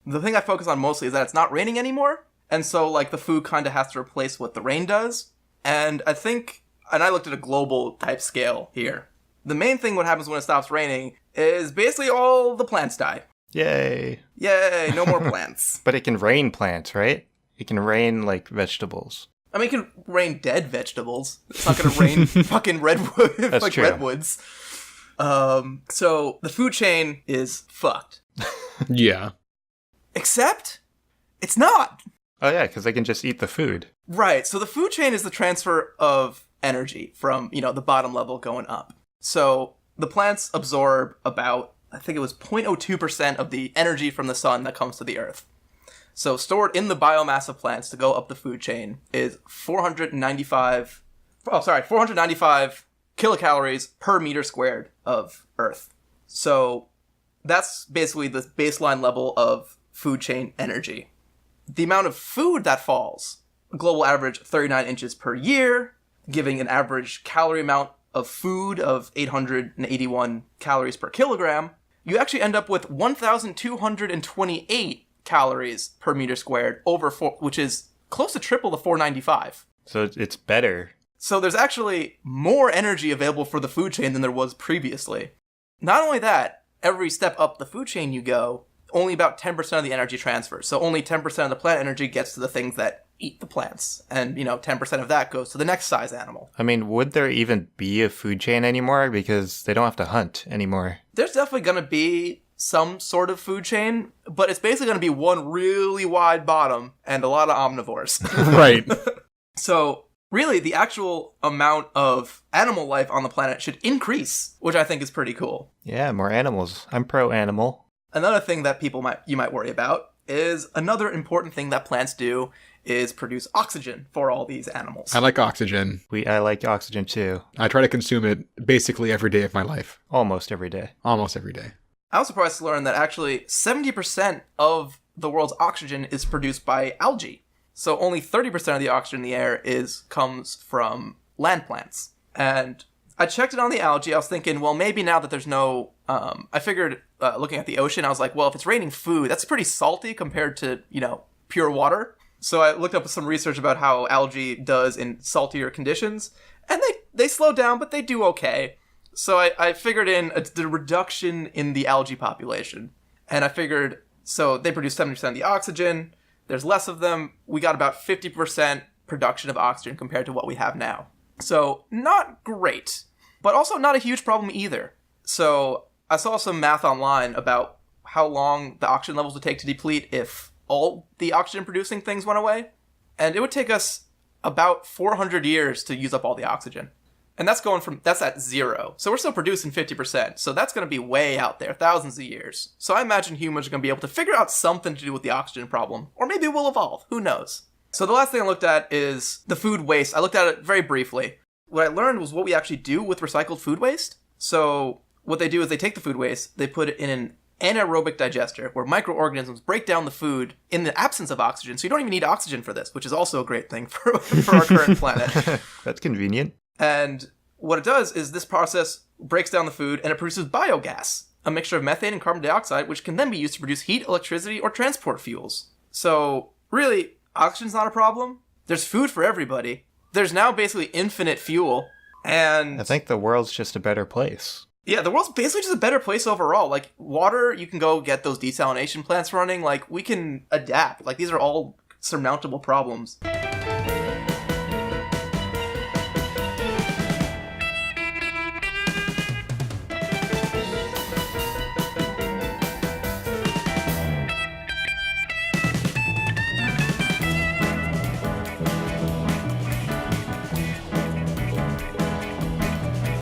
The thing I focus on mostly is that it's not raining anymore, and so, like, the food kind of has to replace what the rain does. And I think, and I looked at a global type scale here, the main thing what happens when it stops raining is basically all the plants die. Yay. Yay, no more plants. But it can rain plants, right? It can rain, like, vegetables. I mean, it can rain dead vegetables. It's not going to rain fucking redwood, like true. Redwoods. So the food chain is fucked. Yeah. Except, it's not. Oh yeah, because they can just eat the food. Right. So the food chain is the transfer of energy from, the bottom level going up. So the plants absorb about, I think it was 0.02% of the energy from the sun that comes to the earth. So stored in the biomass of plants to go up the food chain is 495 kilocalories per meter squared of earth. So that's basically the baseline level of food chain energy. The amount of food that falls, a global average 39 inches per year, giving an average calorie amount of food of 881 calories per kilogram, you actually end up with 1,228 calories per meter squared which is close to triple the 495. So it's better. So there's actually more energy available for the food chain than there was previously. Not only that, every step up the food chain you go, only about 10% of the energy transfers. So only 10% of the plant energy gets to the things that eat the plants. And, 10% of that goes to the next size animal. I mean, would there even be a food chain anymore? Because they don't have to hunt anymore. There's definitely going to be some sort of food chain, but it's basically going to be one really wide bottom and a lot of omnivores. Right. So really, the actual amount of animal life on the planet should increase, which I think is pretty cool. Yeah, more animals. I'm pro-animal. Another thing that you might worry about is another important thing that plants do is produce oxygen for all these animals. I like oxygen. I like oxygen too. I try to consume it basically every day of my life. Almost every day. Almost every day. I was surprised to learn that actually 70% of the world's oxygen is produced by algae. So only 30% of the oxygen in the air comes from land plants. And I checked it on the algae. I was thinking, well, maybe now that there's no... I figured, looking at the ocean, I was like, well, if it's raining food, that's pretty salty compared to, pure water. So I looked up some research about how algae does in saltier conditions. And they slow down, but they do okay. So I figured in the reduction in the algae population. And I figured, so they produce 70% of the oxygen. There's less of them. We got about 50% production of oxygen compared to what we have now. So not great, but also not a huge problem either. So I saw some math online about how long the oxygen levels would take to deplete if all the oxygen producing things went away. And it would take us about 400 years to use up all the oxygen. And that's at zero. So we're still producing 50%. So that's going to be way out there, thousands of years. So I imagine humans are going to be able to figure out something to do with the oxygen problem. Or maybe we'll evolve. Who knows? So the last thing I looked at is the food waste. I looked at it very briefly. What I learned was what we actually do with recycled food waste. So what they do is they take the food waste, they put it in an anaerobic digester where microorganisms break down the food in the absence of oxygen. So you don't even need oxygen for this, which is also a great thing for our current planet. That's convenient. And what it does is this process breaks down the food and it produces biogas, a mixture of methane and carbon dioxide, which can then be used to produce heat, electricity, or transport fuels. So really, oxygen's not a problem. There's food for everybody. There's now basically infinite fuel. And I think the world's just a better place. Yeah, the world's basically just a better place overall. Like, water, you can go get those desalination plants running. Like, we can adapt. Like, these are all surmountable problems.